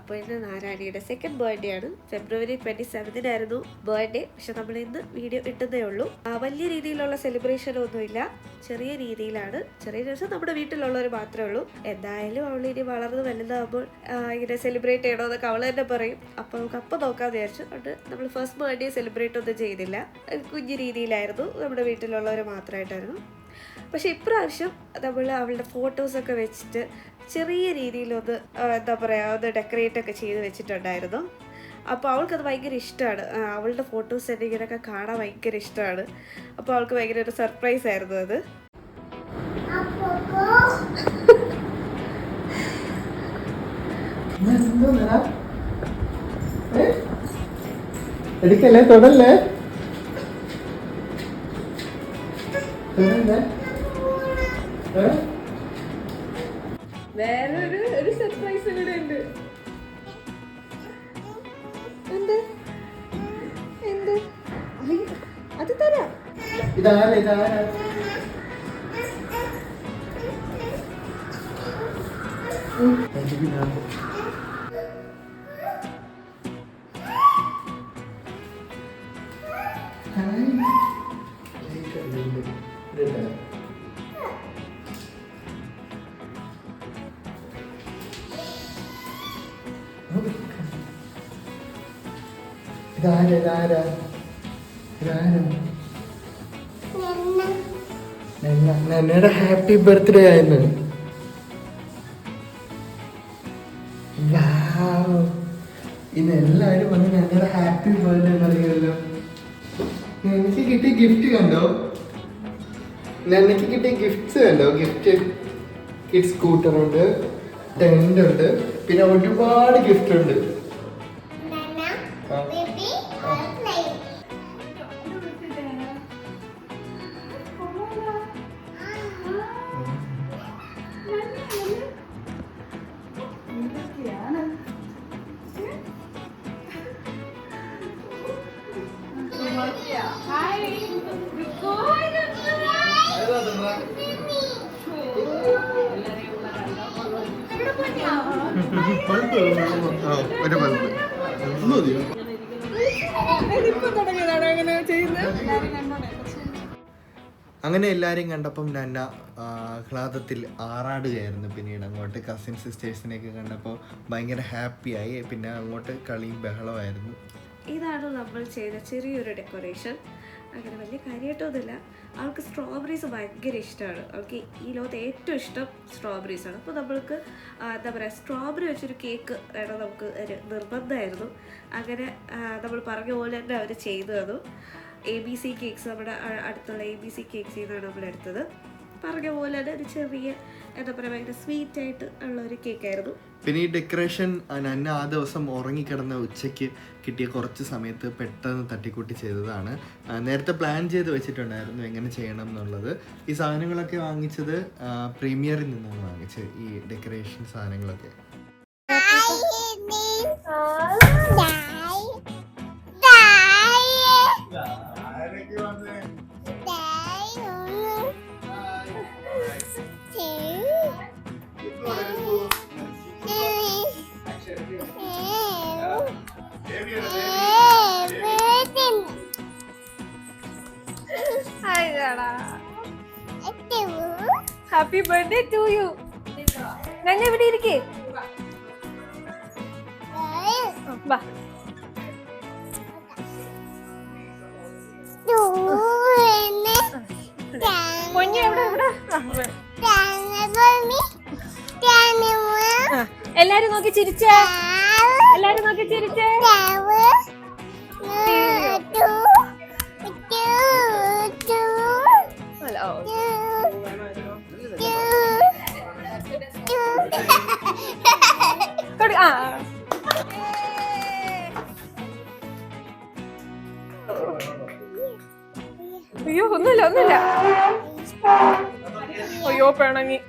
അപ്പോൾ ഇന്ന് നാരായണിയുടെ second birthday ആണ്. February 27 birthday. പക്ഷെ നമ്മൾ ഇന്ന് വീഡിയോ ഇട്ടതേ ഉള്ളൂ. വലിയ രീതിയിലുള്ള സെലിബ്രേഷൻ ഒന്നുമില്ല, ചെറിയ രീതിയിലാണ്. ചെറിയ ദിവസം നമ്മുടെ വീട്ടിലുള്ളവർ മാത്രമേ ഉള്ളൂ. എന്തായാലും അവൾ ഇനി വളർന്ന് വലുതാകുമ്പോൾ ഇങ്ങനെ സെലിബ്രേറ്റ് ചെയ്യണമെന്നൊക്കെ അവൾ തന്നെ പറയും. അപ്പോൾ നമുക്ക് അപ്പം നോക്കാമെന്ന് വിചാരിച്ചു. അതുകൊണ്ട് നമ്മൾ ഫസ്റ്റ് ബർത്ത്ഡേ സെലിബ്രേറ്റ് ഒന്നും ചെയ്തില്ല, കുഞ്ഞു രീതിയിലായിരുന്നു, നമ്മുടെ വീട്ടിലുള്ളവർ മാത്രമായിട്ടായിരുന്നു. പക്ഷെ ഇപ്രാവശ്യം നമ്മൾ അവളുടെ ഫോട്ടോസൊക്കെ വെച്ചിട്ട് ചെറിയ രീതിയിലൊന്ന് എന്താ പറയുക, ഒന്ന് ഡെക്കറേറ്റ് ഒക്കെ ചെയ്ത് വെച്ചിട്ടുണ്ടായിരുന്നു. അപ്പോൾ അവൾക്കത് ഭയങ്കര ഇഷ്ടമാണ്. അവളുടെ ഫോട്ടോസ് തന്നെ ഇങ്ങനെയൊക്കെ കാണാൻ ഭയങ്കര ഇഷ്ടമാണ്. അപ്പോൾ അവൾക്ക് ഭയങ്കര ഒരു സർപ്രൈസ് ആയിരുന്നു അത്. എടുക്കല്ലേ, തൊടല്ലേ, വേറൊരു സർപ്രൈസ് കൂടെ ഉണ്ട്. എന്ത് എന്ത് അത് തരാം. നന്നയുടെ ഹാപ്പി ബർത്ത്ഡേ ആയിരുന്നു. ഇന്ന് എല്ലാവരും വന്ന് നന്നയുടെ ഹാപ്പി ബർത്ത്ഡേ എന്നറിയാമല്ലോ. എനിക്ക് കിട്ടിയ ഗിഫ്റ്റ് കണ്ടോ? നന്നയ്ക്ക് കിട്ടിയ ഗിഫ്റ്റ്സ് കണ്ടോ? ഗിഫ്റ്റ് കിഡ്സ് സ്കൂട്ടർ ഉണ്ട്, ടെന്റ് ഉണ്ട്, പിന്നെ ഒരുപാട് ഗിഫ്റ്റ് ഉണ്ട്. ഒരു ബൾബ് അങ്ങനെ എല്ലാവരെയും കണ്ടപ്പം നന്ന ആഹ്ലാദത്തിൽ ആറാടുകയായിരുന്നു. പിന്നീട് അങ്ങോട്ട് കസിൻ സിസ്റ്റേഴ്സിനെയൊക്കെ കണ്ടപ്പോൾ ഭയങ്കര ഹാപ്പിയായി. പിന്നെ അങ്ങോട്ട് കളിയും ബഹളമായിരുന്നു. ഇതാണ് നമ്മൾ ചെയ്ത ചെറിയൊരു ഡെക്കറേഷൻ. അങ്ങനെ വലിയ കാര്യമായിട്ടൊന്നുമില്ല. അവൾക്ക് സ്ട്രോബെറീസ് ഭയങ്കര ഇഷ്ടമാണ്. അവൾക്ക് ഈ ലോകത്ത് ഏറ്റവും ഇഷ്ടം സ്ട്രോബെറീസാണ്. അപ്പോൾ നമ്മൾക്ക് എന്താ പറയുക, സ്ട്രോബെറി വെച്ചൊരു കേക്ക് വേണം നമുക്ക് ഒരു നിർബന്ധമായിരുന്നു. അങ്ങനെ നമ്മൾ പറഞ്ഞ പോലെ തന്നെ അവർ ചെയ്തു തന്നു. ABC കേക്ക്സ്, നമ്മുടെ അടുത്തുള്ള ABC കേക്ക്സിൽ നിന്നാണ് നമ്മൾ എടുത്തത്. പറഞ്ഞ പോലെ തന്നെ ഒരു ചെറിയ എന്താ പറയുക, ഭയങ്കര സ്വീറ്റ് ആയിട്ട് ഉള്ള ഒരു കേക്കായിരുന്നു. പിന്നെ ഈ ഡെക്കറേഷൻ നന്ന ആ ദിവസം ഉറങ്ങിക്കിടന്ന ഉച്ചയ്ക്ക് കിട്ടിയ കുറച്ച് സമയത്ത് പെട്ടെന്ന് തട്ടിക്കൂട്ടി ചെയ്തതാണ്. നേരത്തെ പ്ലാൻ ചെയ്ത് വെച്ചിട്ടുണ്ടായിരുന്നു എങ്ങനെ ചെയ്യണം എന്നുള്ളത്. ഈ സാധനങ്ങളൊക്കെ വാങ്ങിച്ചത് പ്രീമിയറിൽ നിന്നാണ് വാങ്ങിച്ചത്, ഈ ഡെക്കറേഷൻ സാധനങ്ങളൊക്കെ. Happy birthday to you. ഞാൻ ഇവിടെ ഇരിക്കേ. എല്ലാരും നോക്കി ചിരിച്ചേ, എല്ലാരും നോക്കി ചിരിച്ചേ. അയ്യോ, ഒന്നുമില്ല ഒന്നുമില്ല. അയ്യോ പിണങ്ങി.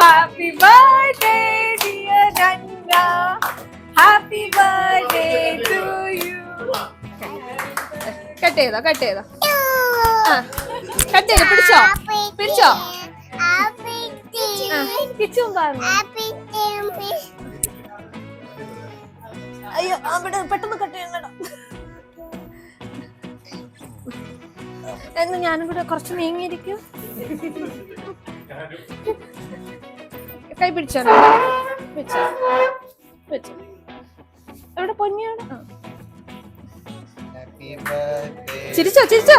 Happy birthday dear Nanda, happy birthday to you. Cut ചെയ്തോ ആ കട്ട് ചെയ്തോ പിടിച്ചോ കിച്ചും പറഞ്ഞു അയ്യോ അവിടെ പെട്ടെന്ന് കട്ട് ചെയ്യണോ എന്ന് ഞാനും കൂടെ കുറച്ച് നീങ്ങിയിരിക്കും കൈ പിടിച്ചോ എവിടെ പൊന്നിയാണ് ചിരിച്ചോ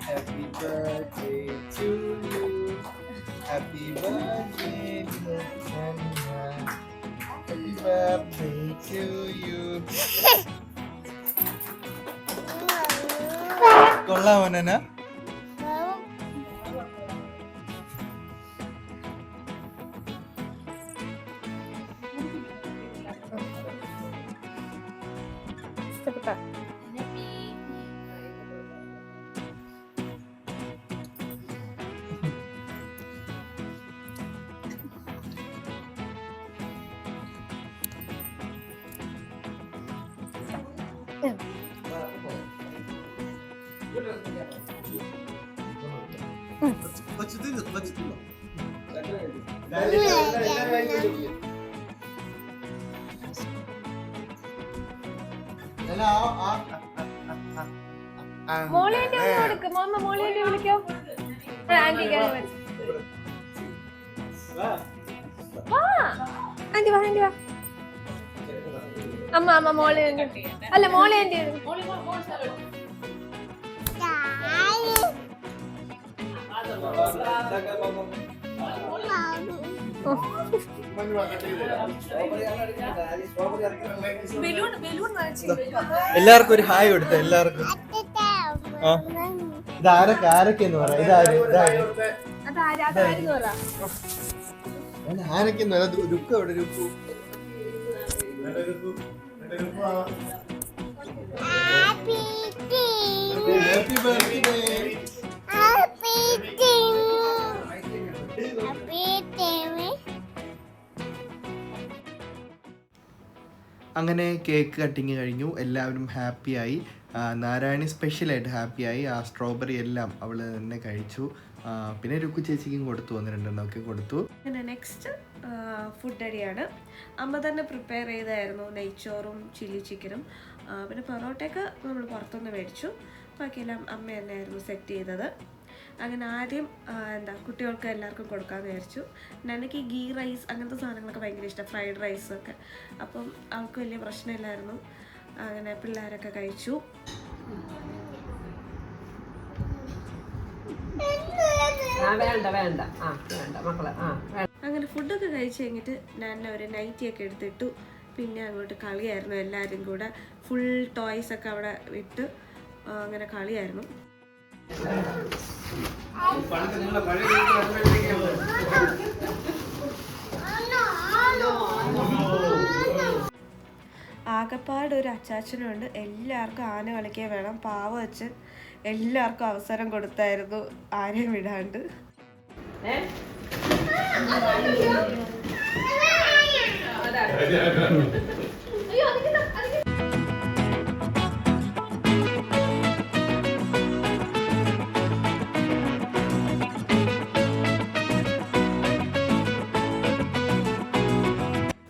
Happy birthday to you. Happy birthday, Nana. Happy birthday to you. കൊള്ളാമോ നന? ഇഷ്ടപ്പെട്ടോ മോളിയേണ്ടി ഒന്ന് കൊടുക്ക് മോമ്മ മോളിയേണ്ടി വിളിക്കോ ആന്റി വാ അമ്മ മോളിയേണ്ടി അല്ല മോളിയേണ്ടി എല്ലാവർക്കും ഒരു ഹായ് കൊടുത്ത എല്ലാവർക്കും ആരൊക്കെന്ന് പറയാ ആരൊക്കെന്ന് പറയാ രുക്കു എവിടെ രുക്കു ഹാപ്പി ബർത്ത്ഡേ അങ്ങനെ കേക്ക് കട്ടിങ് കഴിഞ്ഞു എല്ലാവരും ഹാപ്പിയായി നാരായണി സ്പെഷ്യലായിട്ട് ഹാപ്പിയായി ആ സ്ട്രോബെറി എല്ലാം അവൾ തന്നെ കഴിച്ചു പിന്നെ രുക്കു ചേച്ചിക്കും കൊടുത്തു 1-2 കൊടുത്തു പിന്നെ നെക്സ്റ്റ് ഫുഡ് അടിയാണ് അമ്മ തന്നെ പ്രിപ്പയർ ചെയ്തായിരുന്നു നെയ്ച്ചോറും ചില്ലി ചിക്കനും പിന്നെ പൊറോട്ടയൊക്കെ നമ്മൾ പുറത്തുനിന്ന് മേടിച്ചു ബാക്കിയെല്ലാം അമ്മ തന്നെയായിരുന്നു സെറ്റ് ചെയ്തത് അങ്ങനെ ആദ്യം കുട്ടികൾക്ക് എല്ലാവർക്കും കൊടുക്കാമെന്ന് വിചാരിച്ചു എനിക്ക് ഗീ റൈസ് അങ്ങനത്തെ സാധനങ്ങളൊക്കെ ഭയങ്കര ഇഷ്ടം ഫ്രൈഡ് റൈസൊക്കെ അപ്പം അവൾക്ക് വലിയ പ്രശ്നമില്ലായിരുന്നു അങ്ങനെ പിള്ളേരൊക്കെ കഴിച്ചു അങ്ങനെ ഫുഡൊക്കെ കഴിച്ച് കഴിഞ്ഞിട്ട് ഞാൻ ഒരു നൈറ്റിയൊക്കെ എടുത്തിട്ടു പിന്നെ അങ്ങോട്ട് കളിയായിരുന്നു എല്ലാവരും കൂടെ ഫുൾ ടോയ്സൊക്കെ അവിടെ ഇട്ട് അങ്ങനെ കളിയായിരുന്നു ആകപ്പാട് ഒരു അച്ചാച്ചനുണ്ട് എല്ലാവർക്കും ആന കളിക്കാൻ വേണം പാവം അച്ഛൻ എല്ലാവർക്കും അവസരം കൊടുത്തായിരുന്നു ആനയും വിടാണ്ട്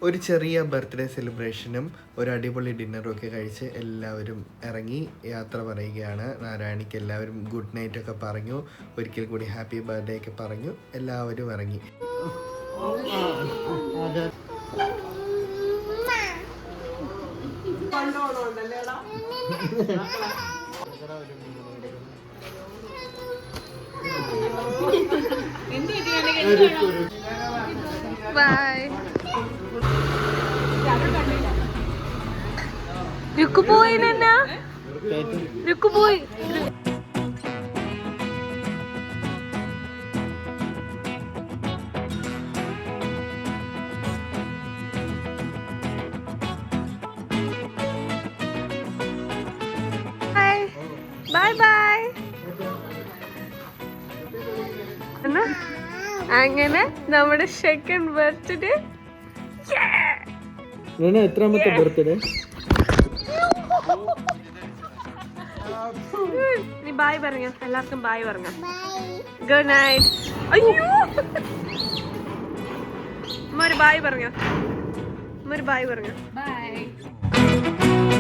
ഒരു ചെറിയ ബർത്ത്ഡേ സെലിബ്രേഷനും ഒരു അടിപൊളി ഡിന്നറും ഒക്കെ കഴിച്ച് എല്ലാവരും ഇറങ്ങി യാത്ര പറയുകയാണ് നാരായണിക്ക് എല്ലാവരും ഗുഡ് നൈറ്റ് ഒക്കെ പറഞ്ഞു ഒരിക്കൽ കൂടി ഹാപ്പി ബർത്ത്ഡേ ഒക്കെ പറഞ്ഞു എല്ലാവരും ഇറങ്ങി ബൈ രുക്കു പോയി രുക്കു പോയി ബൈ ബൈ അങ്ങനെ നമ്മുടെ സെക്കൻഡ് ബർത്ത്ഡേ എത്രാമത്തെ ബർത്ത്ഡേ നീ ബായ് പറഞ്ഞോ, എല്ലാവർക്കും ബായ് പറഞ്ഞോ. Good night. അയ്യോ, ഒരു ബായ് പറഞ്ഞോ, ഒരു ബായ് പറഞ്ഞോ. Bye.